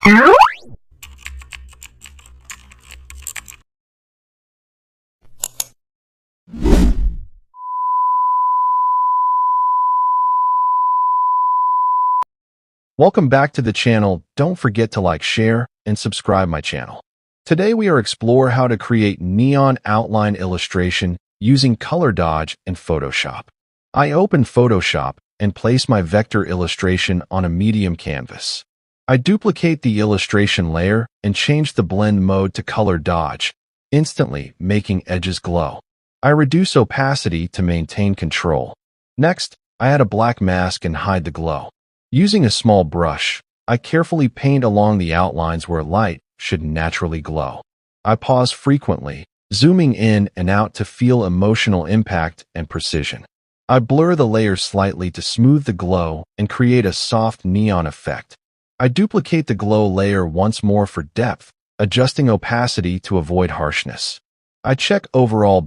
Welcome back to the channel. Don't forget to like, share, and subscribe my channel. Today we are explore how to create neon outline illustration using Color Dodge and Photoshop. I open Photoshop and place my vector illustration on a medium canvas. I duplicate the illustration layer and change the blend mode to Color Dodge, instantly making edges glow. I reduce opacity to maintain control. Next, I add a black mask and hide the glow. Using a small brush, I carefully paint along the outlines where light should naturally glow. I pause frequently, zooming in and out to feel emotional impact and precision. I blur the layers slightly to smooth the glow and create a soft neon effect. I duplicate the glow layer once more for depth, adjusting opacity to avoid harshness. I check overall